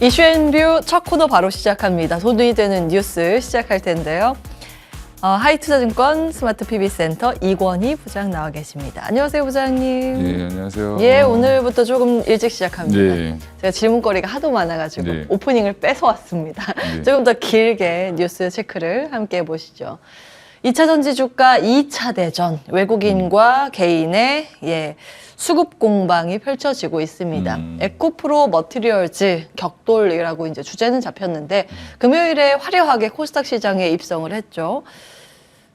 이슈앤뷰 첫 코너 바로 시작합니다. 돈이 되는 뉴스 시작할 텐데요. 하이투자증권 스마트 PB센터 이권희 부장 나와 계십니다. 안녕하세요, 부장님. 예, 안녕하세요. 예, 오늘부터 조금 일찍 시작합니다. 네. 제가 질문거리가 하도 많아가지고 네. 오프닝을 뺏어왔습니다. 네. 조금 더 길게 뉴스 체크를 함께 해보시죠. 2차 전지 주가 2차 대전, 외국인과 개인의 수급 공방이 펼쳐지고 있습니다. 에코프로 머티리얼즈 격돌이라고 이제 주제는 잡혔는데 금요일에 화려하게 코스닥 시장에 입성을 했죠.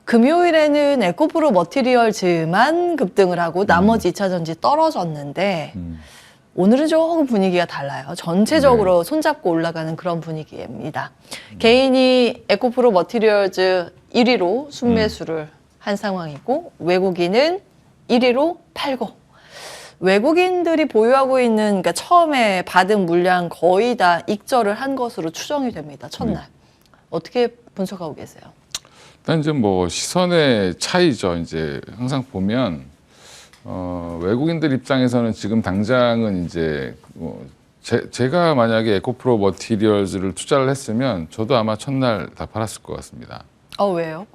금요일에는 에코프로 머티리얼즈만 급등을 하고 나머지 2차 전지 떨어졌는데 오늘은 조금 분위기가 달라요. 전체적으로 손잡고 올라가는 그런 분위기입니다. 개인이 에코프로 머티리얼즈 1위로 순매수를 한 상황이고 외국인은 1위로 팔고 외국인들이 보유하고 있는 그러니까 처음에 받은 물량 거의 다 익절을 한 것으로 추정이 됩니다. 첫날. 어떻게 분석하고 계세요? 일단 이제 뭐 시선의 차이죠. 이제 항상 보면 외국인들 입장에서는 지금 당장은 이제 제가 만약에 에코프로 머티리얼즈를 투자를 했으면 저도 아마 첫날 다 팔았을 것 같습니다. 왜요?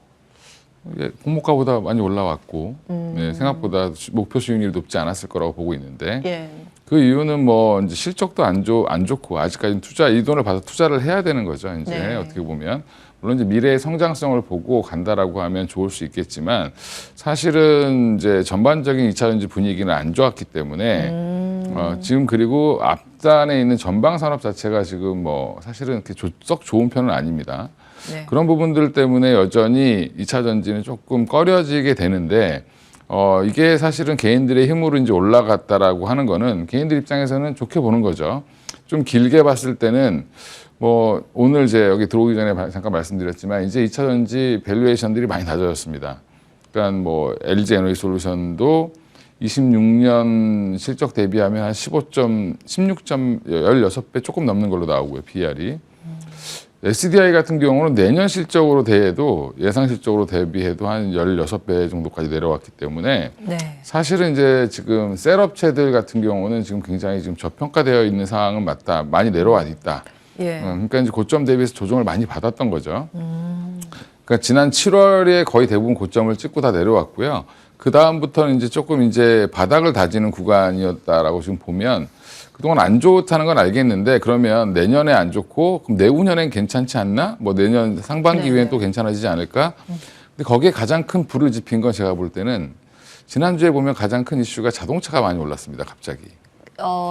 이게 공모가보다 많이 올라왔고 네, 생각보다 목표 수익률이 높지 않았을 거라고 보고 있는데 예. 그 이유는 뭐 이제 실적도 안 좋고 아직까지는 이 돈을 받아 투자를 해야 되는 거죠. 이제 네. 어떻게 보면 물론 이제 미래의 성장성을 보고 간다라고 하면 좋을 수 있겠지만 사실은 이제 전반적인 2차 전지 분위기는 안 좋았기 때문에 지금 그리고 앞단에 있는 전방 산업 자체가 지금 뭐 사실은 그렇게 썩 좋은 편은 아닙니다. 네. 그런 부분들 때문에 여전히 2차 전지는 조금 꺼려지게 되는데 이게 사실은 개인들의 힘으로 이제 올라갔다라고 하는 거는 개인들 입장에서는 좋게 보는 거죠. 좀 길게 봤을 때는 뭐 오늘 이제 여기 들어오기 전에 잠깐 말씀드렸지만 이제 2차 전지 밸류에이션들이 많이 낮아졌습니다. 그러니까 뭐 LG 에너지솔루션도 26년 실적 대비하면 한 16배 조금 넘는 걸로 나오고요, PER이. SDI 같은 경우는 내년 실적으로 대해도 예상 실적으로 대비해도 한 16배 정도까지 내려왔기 때문에 네. 사실은 이제 지금 셀업체들 같은 경우는 지금 굉장히 지금 저평가되어 있는 상황은 맞다. 많이 내려와 있다. 예. 그러니까 이제 고점 대비해서 조정을 많이 받았던 거죠. 그러니까 지난 7월에 거의 대부분 고점을 찍고 다 내려왔고요. 그 다음부터는 이제 조금 이제 바닥을 다지는 구간이었다라고 지금 보면 그동안 안 좋다는 건 알겠는데 그러면 내년에 안 좋고 그럼 내후년엔 괜찮지 않나? 뭐 내년 상반기 후엔 또 괜찮아지지 않을까? 근데 거기에 가장 큰 불을 지핀 건 제가 볼 때는 지난주에 보면 가장 큰 이슈가 자동차가 많이 올랐습니다. 갑자기.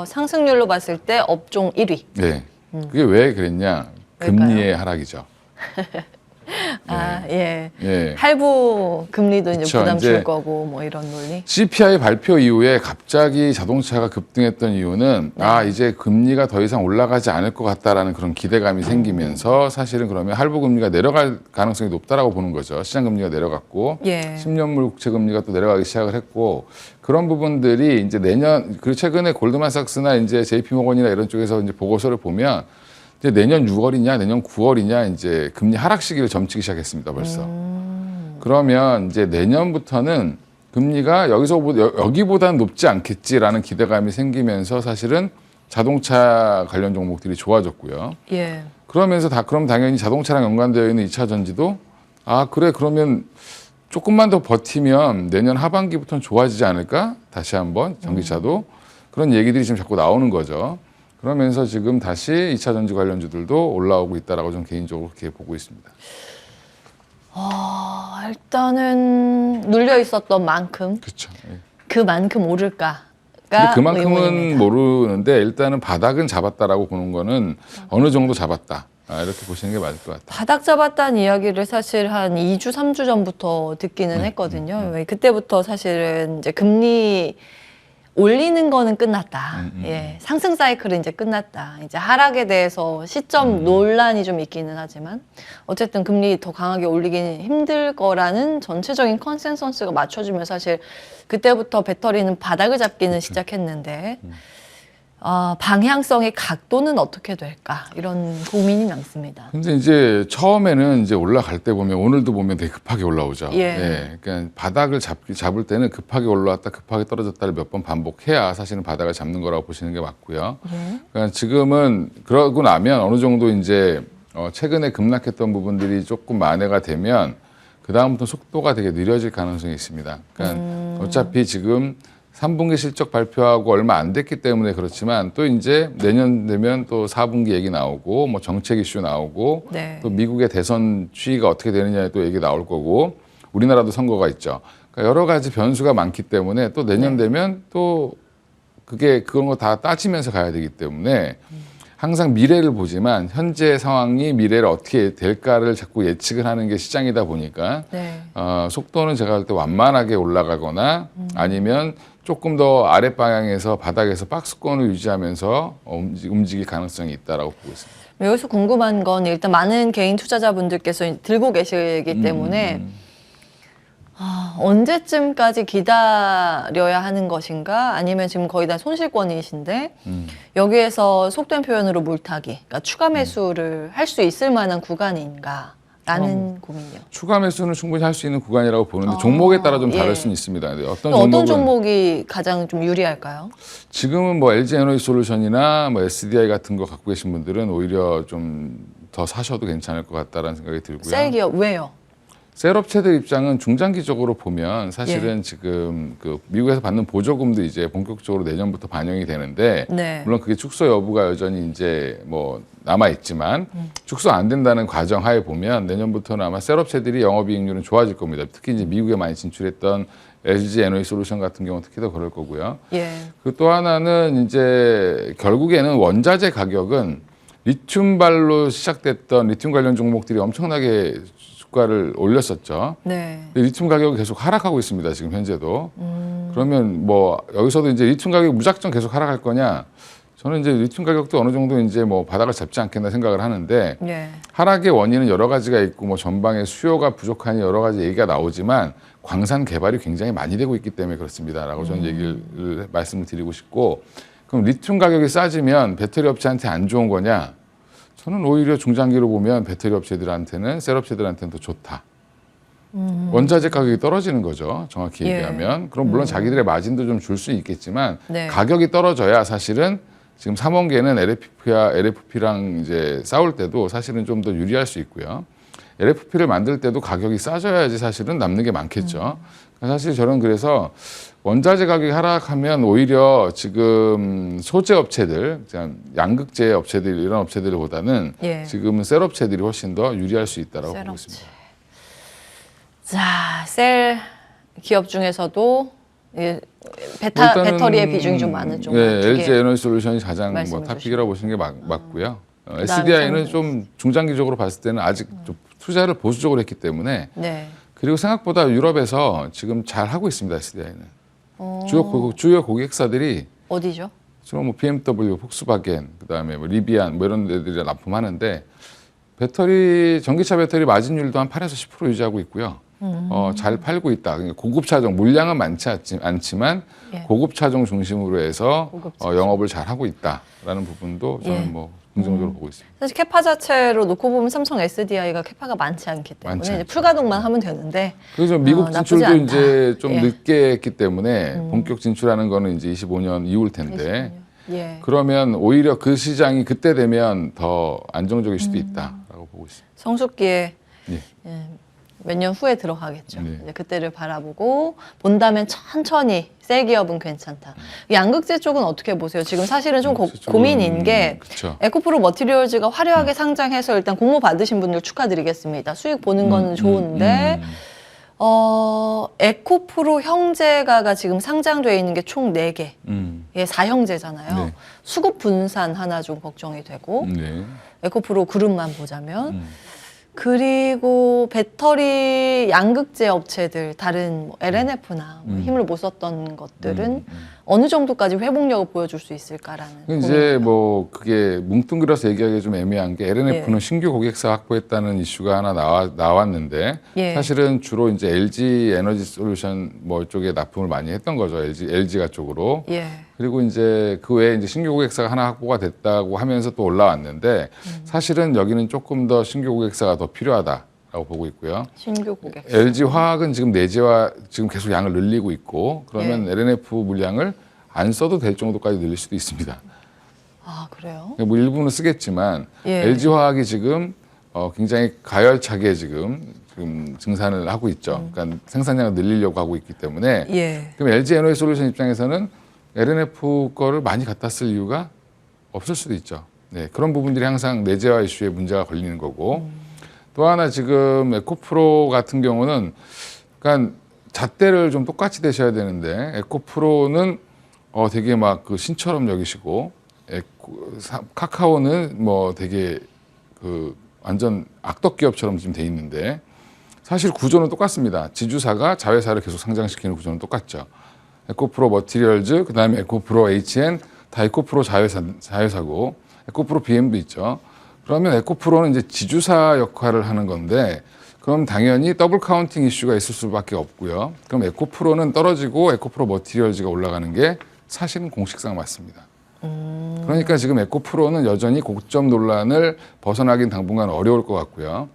상승률로 봤을 때 업종 1위. 네. 그게 왜 그랬냐? 금리의 하락이죠. 예. 예. 할부 금리도 이제 그쵸, 부담 줄 이제 거고 뭐 이런 논리. CPI 발표 이후에 갑자기 자동차가 급등했던 이유는 이제 금리가 더 이상 올라가지 않을 것 같다라는 그런 기대감이 생기면서 사실은 그러면 할부 금리가 내려갈 가능성이 높다라고 보는 거죠. 시장 금리가 내려갔고 예. 10년물 국채 금리가 또 내려가기 시작을 했고 그런 부분들이 이제 내년 그리고 최근에 골드만삭스나 이제 JP모건이나 이런 쪽에서 이제 보고서를 보면 이제 내년 6월이냐, 내년 9월이냐 이제 금리 하락 시기를 점치기 시작했습니다. 벌써. 그러면 이제 내년부터는 금리가 여기보다는 높지 않겠지라는 기대감이 생기면서 사실은 자동차 관련 종목들이 좋아졌고요. 예. 그러면서 그럼 당연히 자동차랑 연관되어 있는 2차 전지도 그래 그러면 조금만 더 버티면 내년 하반기부터는 좋아지지 않을까? 다시 한번 전기차도 그런 얘기들이 지금 자꾸 나오는 거죠. 그러면서 지금 다시 2차 전지 관련주들도 올라오고 있다라고 좀 개인적으로 그렇게 보고 있습니다. 일단은 눌려 있었던 만큼 그렇죠. 예. 그만큼 오를까? 근데 그만큼은 모르는데 일단은 바닥은 잡았다라고 보는 거는 어느 정도 잡았다. 이렇게 보시는 게 맞을 것 같아요. 바닥 잡았다는 이야기를 사실 한 2주, 3주 전부터 듣기는 했거든요. 왜 그때부터 사실은 이제 금리 올리는 거는 끝났다. 예, 상승 사이클은 이제 끝났다. 이제 하락에 대해서 시점 논란이 좀 있기는 하지만 어쨌든 금리 더 강하게 올리기는 힘들 거라는 전체적인 컨센서스가 맞춰지면 사실 그때부터 배터리는 바닥을 잡기는 시작했는데 방향성의 각도는 어떻게 될까 이런 고민이 남습니다. 근데 이제 처음에는 이제 올라갈 때 보면 오늘도 보면 되게 급하게 올라오죠. 예. 그러니까 바닥을 잡을 때는 급하게 올라왔다 급하게 떨어졌다를 몇 번 반복해야 사실은 바닥을 잡는 거라고 보시는 게 맞고요. 예. 그러니까 지금은 그러고 나면 어느 정도 이제 최근에 급락했던 부분들이 조금 만회가 되면 그 다음부터 속도가 되게 느려질 가능성이 있습니다. 그러니까 어차피 지금 3분기 실적 발표하고 얼마 안 됐기 때문에 그렇지만 또 이제 내년 되면 또 4분기 얘기 나오고 뭐 정책 이슈 나오고 네. 또 미국의 대선 추이가 어떻게 되느냐에 또 얘기 나올 거고 우리나라도 선거가 있죠. 그러니까 여러 가지 변수가 많기 때문에 또 내년 되면 또 그런 거 다 따지면서 가야 되기 때문에 항상 미래를 보지만 현재 상황이 미래를 어떻게 될까를 자꾸 예측을 하는 게 시장이다 보니까 네. 속도는 제가 볼 때 완만하게 올라가거나 아니면 조금 더 아랫 방향에서 바닥에서 박스권을 유지하면서 움직일 가능성이 있다라고 보고 있습니다. 여기서 궁금한 건 일단 많은 개인 투자자분들께서 들고 계시기 때문에 언제쯤까지 기다려야 하는 것인가 아니면 지금 거의 다 손실권이신데 여기에서 속된 표현으로 물타기, 그러니까 추가 매수를 할 수 있을 만한 구간인가라는 고민이요. 추가 매수는 충분히 할 수 있는 구간이라고 보는데 종목에 따라 좀 다를 예. 수는 있습니다. 근데 어떤 종목이 가장 좀 유리할까요? 지금은 뭐 LG 에너지 솔루션이나 뭐 SDI 같은 거 갖고 계신 분들은 오히려 좀 더 사셔도 괜찮을 것 같다라는 생각이 들고요. 셀 기업 왜요? 셀 업체들 입장은 중장기적으로 보면 사실은 지금 그 미국에서 받는 보조금도 이제 본격적으로 내년부터 반영이 되는데 네. 물론 그게 축소 여부가 여전히 이제 뭐 남아 있지만 축소 안 된다는 과정 하에 보면 내년부터는 아마 셀 업체들이 영업이익률은 좋아질 겁니다. 특히 이제 미국에 많이 진출했던 LG 에너지 솔루션 같은 경우는 특히 더 그럴 거고요. 예. 그 또 하나는 이제 결국에는 원자재 가격은 리튬발로 시작됐던 리튬 관련 종목들이 엄청나게 주가를 올렸었죠. 네. 근데 리튬 가격이 계속 하락하고 있습니다. 지금 현재도. 그러면 뭐 여기서도 이제 리튬 가격이 무작정 계속 하락할 거냐? 저는 이제 리튬 가격도 어느 정도 이제 뭐 바닥을 잡지 않겠나 생각을 하는데 예. 하락의 원인은 여러 가지가 있고 뭐 전방에 수요가 부족하니 여러 가지 얘기가 나오지만 광산 개발이 굉장히 많이 되고 있기 때문에 그렇습니다라고 저는 말씀을 드리고 싶고 그럼 리튬 가격이 싸지면 배터리 업체한테 안 좋은 거냐? 저는 오히려 중장기로 보면 배터리 업체들한테는 셀 업체들한테는 더 좋다. 원자재 가격이 떨어지는 거죠. 정확히 예. 얘기하면. 그럼 물론 자기들의 마진도 좀 줄 수 있겠지만 네. 가격이 떨어져야 사실은 지금 3원계는 LFP랑 이제 싸울 때도 사실은 좀 더 유리할 수 있고요. LFP를 만들 때도 가격이 싸져야지 사실은 남는 게 많겠죠. 사실 저는 그래서 원자재 가격이 하락하면 오히려 지금 소재 업체들, 양극재 업체들 이런 업체들보다는 예. 지금은 셀 업체들이 훨씬 더 유리할 수 있다라고 셀 보고 업체. 있습니다. 자, 셀 기업 중에서도 배터리의 비중이 좀 많은 종목. 네, 두 개. LG 에너지 솔루션이 가장 뭐 말씀해 탑픽이라고 보시는 게 맞고요. 그다음에 SDI는 삼성. 좀 중장기적으로 봤을 때는 아직 좀 투자를 보수적으로 했기 때문에 네. 그리고 생각보다 유럽에서 지금 잘 하고 있습니다. SDI는 주요 고객사들이 어디죠? 지금 뭐 BMW, 폭스바겐, 그다음에 뭐 리비안 뭐 이런 데들이 납품하는데 전기차 배터리 마진율도 한 8에서 10% 유지하고 있고요. 잘 팔고 있다. 그러니까 고급 차종 물량은 많지 않지만 예. 고급 차종 중심으로 해서 고급 차종. 영업을 잘 하고 있다라는 부분도 저는 예. 뭐 긍정적으로 보고 있습니다. 사실 캐파 자체로 놓고 보면 삼성 SDI가 캐파가 많지 않기 때문에 많지 이제 않죠. 풀가동만 하면 되는데 그래서 미국 나쁘지 진출도 않다. 이제 좀 예. 늦게 했기 때문에 본격 진출하는 거는 이제 25년 이후일 텐데 예. 그러면 오히려 그 시장이 그때 되면 더 안정적일 수도 있다라고 보고 있습니다. 성숙기에 예. 몇 년 후에 들어가겠죠. 네. 이제 그때를 바라보고 본다면 천천히 셀 기업은 괜찮다. 양극재 쪽은 어떻게 보세요? 지금 사실은 좀 고민인 게 그쵸. 에코프로 머티리얼즈가 화려하게 상장해서 일단 공모 받으신 분들 축하드리겠습니다. 수익 보는 거는 좋은데 에코프로 형제가가 지금 상장되어 있는 게 총 4개. 예, 4형제잖아요. 네. 수급 분산 하나 좀 걱정이 되고 네. 에코프로 그룹만 보자면 그리고 배터리 양극재 업체들 다른 뭐 LNF나 뭐 힘을 못 썼던 것들은 어느 정도까지 회복력을 보여줄 수 있을까라는 이제 고민입니다. 뭐 그게 뭉뚱그려서 얘기하기 좀 애매한 게 LNF는 예. 신규 고객사 확보했다는 이슈가 하나 나왔는데 예. 사실은 주로 이제 LG 에너지 솔루션 뭐 쪽에 납품을 많이 했던 거죠. LG가 쪽으로. 예. 그리고 이제 그 외에 이제 신규 고객사가 하나 확보가 됐다고 하면서 또 올라왔는데 사실은 여기는 조금 더 신규 고객사가 더 필요하다라고 보고 있고요. 신규 고객. LG 화학은 지금 내재화 지금 계속 양을 늘리고 있고 그러면 LNF 물량을 안 써도 될 정도까지 늘릴 수도 있습니다. 아, 그래요? 뭐 일부는 쓰겠지만 예. LG 화학이 지금 굉장히 가열차게 지금 증산을 하고 있죠. 그러니까 생산량을 늘리려고 하고 있기 때문에 예. 그럼 LG 에너지 솔루션 입장에서는 LNF 거를 많이 갖다 쓸 이유가 없을 수도 있죠. 네, 그런 부분들이 항상 내재화 이슈에 문제가 걸리는 거고 또 하나 지금 에코프로 같은 경우는 그러니까 잣대를 좀 똑같이 대셔야 되는데 에코프로는 되게 막 그 신처럼 여기시고 카카오는 뭐 되게 그 완전 악덕 기업처럼 지금 돼 있는데 사실 구조는 똑같습니다. 지주사가 자회사를 계속 상장시키는 구조는 똑같죠. 에코프로 머티리얼즈, 그다음에 에코프로 HN, 다 에코프로 자회사고 에코프로 BM도 있죠. 그러면 에코프로는 이제 지주사 역할을 하는 건데 그럼 당연히 더블 카운팅 이슈가 있을 수밖에 없고요. 그럼 에코프로는 떨어지고 에코프로 머티리얼즈가 올라가는 게 사실은 공식상 맞습니다. 그러니까 지금 에코프로는 여전히 고점 논란을 벗어나긴 당분간 어려울 것 같고요.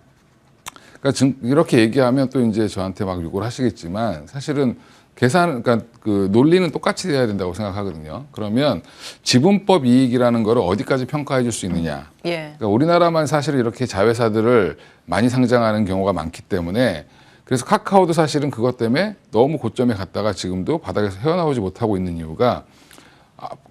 그러니까 이렇게 얘기하면 또 이제 저한테 막 욕을 하시겠지만 사실은 그러니까 그 논리는 똑같이 돼야 된다고 생각하거든요. 그러면 지분법 이익이라는 거를 어디까지 평가해 줄 수 있느냐. 예. 그러니까 우리나라만 사실 이렇게 자회사들을 많이 상장하는 경우가 많기 때문에 그래서 카카오도 사실은 그것 때문에 너무 고점에 갔다가 지금도 바닥에서 헤어나오지 못하고 있는 이유가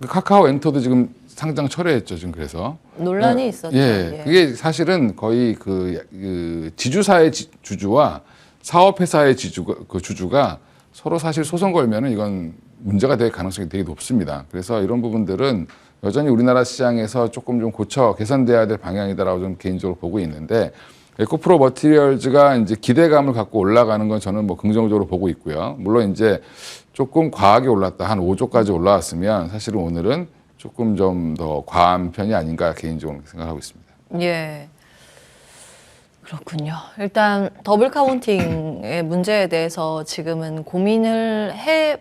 카카오 엔터도 지금 상장 철회했죠. 지금 그래서 논란이 있었죠. 예, 그게 사실은 거의 그 지주사의 주주와 사업회사의 주주가 서로 사실 소송 걸면은 이건 문제가 될 가능성이 되게 높습니다. 그래서 이런 부분들은 여전히 우리나라 시장에서 조금 좀 고쳐 개선돼야 될 방향이다라고 좀 개인적으로 보고 있는데 에코프로 머티리얼즈가 이제 기대감을 갖고 올라가는 건 저는 뭐 긍정적으로 보고 있고요. 물론 이제 조금 과하게 올랐다 한 5조까지 올라왔으면 사실은 오늘은 조금 좀 더 과한 편이 아닌가 개인적으로 생각하고 있습니다. 예. 그렇군요. 일단 더블 카운팅의 문제에 대해서 지금은 고민을 해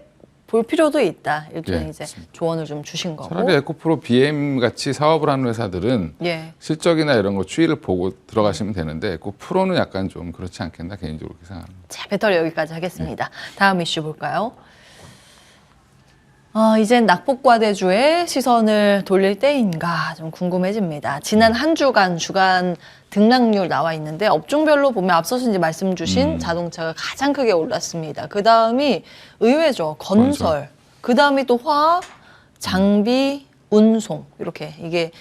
볼 필요도 있다. 일종의 예, 이제 맞습니다. 조언을 좀 주신 거고. 차라리 에코프로 BM 같이 사업을 하는 회사들은 예. 실적이나 이런 거 추이를 보고 들어가시면 되는데 에코프로는 약간 좀 그렇지 않겠나 개인적으로 그렇게 생각합니다. 자, 배터리 여기까지 하겠습니다. 다음 이슈 볼까요? 이젠 낙폭과대주의 시선을 돌릴 때인가 좀 궁금해집니다. 지난 한 주간 주간 등락률 나와 있는데 업종별로 보면 앞서서 이제 말씀 주신 자동차가 가장 크게 올랐습니다. 그 다음이 의외죠. 건설. 그 다음이 또 화학, 장비, 운송 이렇게 이게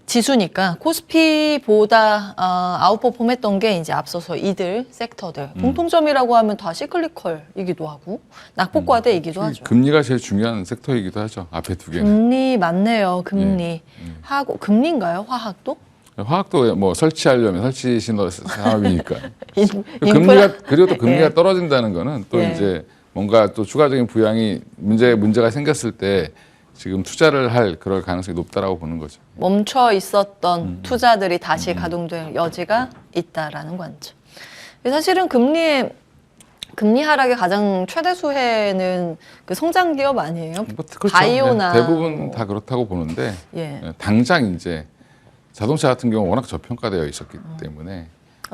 지수니까 코스피보다 아웃퍼폼했던 게 이제 앞서서 이들 섹터들 공통점이라고 하면 다 시클리컬이기도 하고 낙폭과대이기도 하죠. 금리가 제일 중요한 섹터이기도 하죠. 앞에 두 개는. 금리 맞네요. 금리 하고 금리인가요? 화학도? 화학도 뭐 설치하려면 설치 신호 산업이니까. 인프라? 금리가 그리고 또 금리가 예. 떨어진다는 거는 또 예. 이제 뭔가 또 추가적인 부양이 문제가 생겼을 때 지금 투자를 할 그럴 가능성이 높다라고 보는 거죠. 멈춰 있었던 투자들이 다시 가동될 여지가 있다라는 관점. 사실은 금리 하락의 가장 최대 수혜는 그 성장 기업 아니에요? 뭐, 그렇죠. 바이오나 네, 대부분 다 그렇다고 보는데 예. 당장 이제 자동차 같은 경우 워낙 저평가되어 있었기 때문에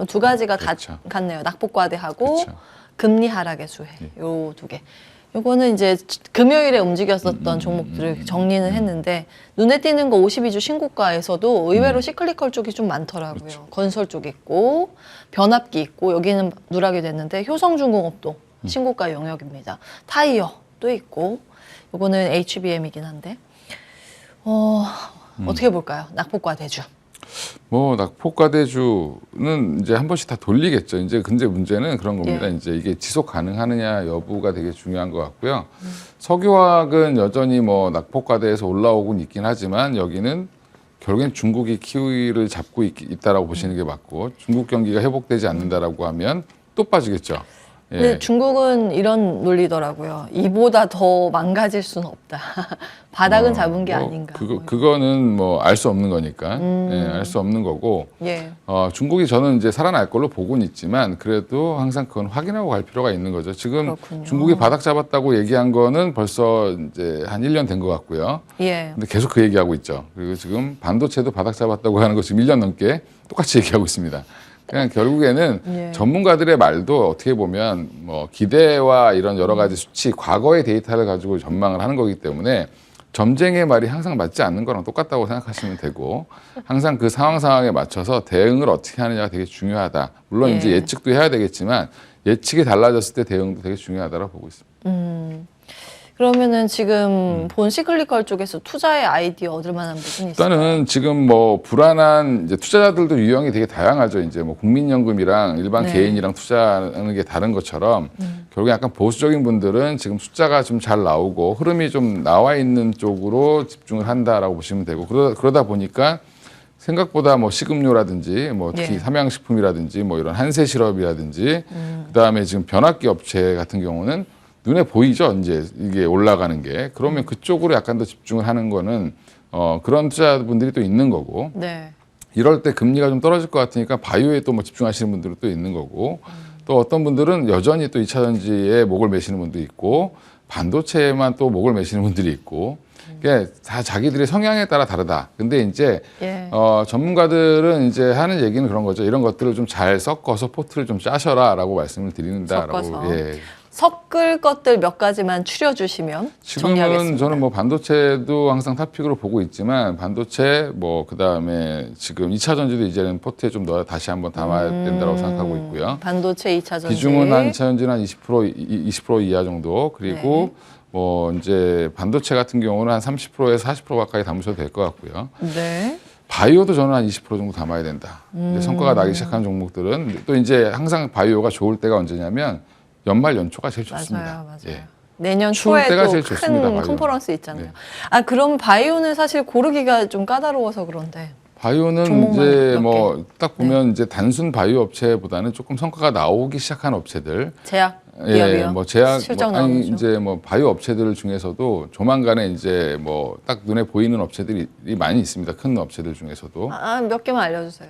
두 가지가 그렇죠. 같네요. 낙폭과대하고 그렇죠. 금리 하락의 수혜. 요 두 개. 요거는 이제 금요일에 움직였었던 종목들을 정리는 했는데 눈에 띄는 거 52주 신고가에서도 의외로 시클리컬 쪽이 좀 많더라고요. 그렇죠. 건설 쪽 있고 변압기 있고 여기는 누락이 됐는데 효성중공업도 신고가 영역입니다. 타이어도 있고 요거는 HBM이긴 한데 어떻게 볼까요? 낙폭과 대주. 뭐 낙폭과대주는 이제 한 번씩 다 돌리겠죠. 이제 근데 문제는 그런 겁니다. 예. 이제 이게 지속 가능하느냐 여부가 되게 중요한 것 같고요. 석유화학은 여전히 뭐 낙폭과대에서 올라오곤 있긴 하지만 여기는 결국엔 중국이 키위를 잡고 있다라고 보시는 게 맞고 중국 경기가 회복되지 않는다라고 하면 또 빠지겠죠. 근데 중국은 이런 논리더라고요. 이보다 더 망가질 수는 없다. 바닥은 잡은 게 아닌가. 그거는 뭐 알 수 없는 거니까. 예, 알 수 없는 거고. 예. 중국이 저는 이제 살아날 걸로 보고는 있지만 그래도 항상 그건 확인하고 갈 필요가 있는 거죠. 지금 그렇군요. 중국이 바닥 잡았다고 얘기한 거는 벌써 이제 한 1년 된 것 같고요. 예. 근데 계속 그 얘기하고 있죠. 그리고 지금 반도체도 바닥 잡았다고 하는 거 지금 1년 넘게 똑같이 얘기하고 있습니다. 그냥 결국에는 예. 전문가들의 말도 어떻게 보면 뭐 기대와 이런 여러 가지 수치, 과거의 데이터를 가지고 전망을 하는 거기 때문에 점쟁이의 말이 항상 맞지 않는 거랑 똑같다고 생각하시면 되고 항상 그 상황에 맞춰서 대응을 어떻게 하느냐가 되게 중요하다. 물론 예. 이제 예측도 해야 되겠지만 예측이 달라졌을 때 대응도 되게 중요하다고 보고 있습니다. 그러면은 지금 본시클리컬 쪽에서 투자의 아이디어 얻을 만한 부분이 있어요? 일단은 지금 뭐 불안한 이제 투자자들도 유형이 되게 다양하죠. 이제 뭐 국민연금이랑 일반 네. 개인이랑 투자하는 게 다른 것처럼 결국에 약간 보수적인 분들은 지금 숫자가 좀 잘 나오고 흐름이 좀 나와 있는 쪽으로 집중을 한다라고 보시면 되고 그러다 보니까 생각보다 뭐 식음료라든지 뭐 특히 예. 삼양식품이라든지 뭐 이런 한세 시럽이라든지 그다음에 지금 변압기 업체 같은 경우는 눈에 보이죠. 이제 이게 올라가는 게. 그러면 그쪽으로 약간 더 집중을 하는 거는 그런 투자분들이 또 있는 거고. 네. 이럴 때 금리가 좀 떨어질 것 같으니까 바이오에 또 뭐 집중하시는 분들은 또 있는 거고. 또 어떤 분들은 여전히 또 2차 전지에 목을 매시는 분도 있고 반도체에만 또 목을 매시는 분들이 있고. 그게 다 자기들의 성향에 따라 다르다. 근데 이제 예. 전문가들은 이제 하는 얘기는 그런 거죠. 이런 것들을 좀 잘 섞어서 포트를 좀 짜셔라라고 말씀을 드린다라고. 섞어서. 예. 섞을 것들 몇 가지만 추려주시면 지금은 정리하겠습니다. 저는 뭐 반도체도 항상 탑픽으로 보고 있지만 반도체 뭐 그다음에 지금 2차 전지도 이제는 포트에 좀 넣어 다시 한번 담아야 된다고 생각하고 있고요. 반도체 2차 전지. 비중은 한 2차 전지는 한 20% 이하 정도. 그리고 뭐 이제 반도체 같은 경우는 한 30%에서 40% 가까이 담으셔도 될 것 같고요. 네. 바이오도 저는 한 20% 정도 담아야 된다. 이제 성과가 나기 시작한 종목들은 또 이제 항상 바이오가 좋을 때가 언제냐면 연말 연초가 제일 좋습니다. 맞아요. 예. 내년 추울 초에 때가 또 제일 좋습니다, 큰 바이오는. 컨퍼런스 있잖아요. 네. 아, 그럼 바이오는 사실 고르기가 좀 까다로워서 그런데. 바이오는 종목만 이제 몇 뭐 딱 보면 이제 단순 바이오 업체보다는 조금 성과가 나오기 시작한 업체들, 제약 기업이요. 뭐 제약, 실적 뭐 아니 나오죠. 이제 뭐 바이오 업체들 중에서도 조만간에 이제 뭐 딱 눈에 보이는 업체들이 많이 있습니다. 큰 업체들 중에서도. 몇 개만 알려주세요.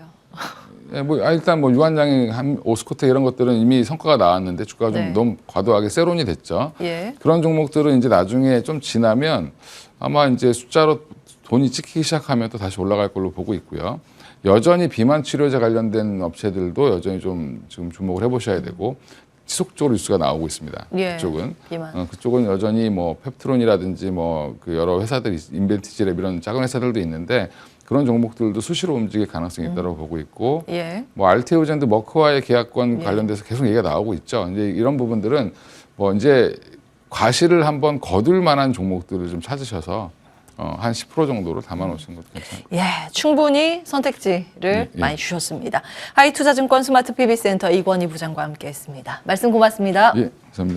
예, 뭐 일단 뭐 유한양이 오스코텍 이런 것들은 이미 성과가 나왔는데 주가가 네. 좀 너무 과도하게 세론이 됐죠. 예. 그런 종목들은 이제 나중에 좀 지나면 아마 이제 숫자로 돈이 찍히기 시작하면 또 다시 올라갈 걸로 보고 있고요. 여전히 비만 치료제 관련된 업체들도 여전히 좀 지금 주목을 해보셔야 되고 지속적으로 뉴스가 나오고 있습니다. 예, 그쪽은 비만. 그쪽은 여전히 뭐 펩트론이라든지 뭐 그 여러 회사들이 인벤티지랩 이런 작은 회사들도 있는데 그런 종목들도 수시로 움직일 가능성이 있다고 보고 있고 예. 뭐 알테오젠도 머크와의 계약권 예. 관련돼서 계속 얘기가 나오고 있죠. 이제 이런 부분들은 뭐 이제 과실을 한번 거둘 만한 종목들을 좀 찾으셔서 한 10% 정도로 담아놓으시는 것도 괜찮아요. 예, 충분히 선택지를 예. 많이 주셨습니다. 하이투자증권 스마트 PB센터 이권희 부장과 함께했습니다. 말씀 고맙습니다. 예, 감사합니다.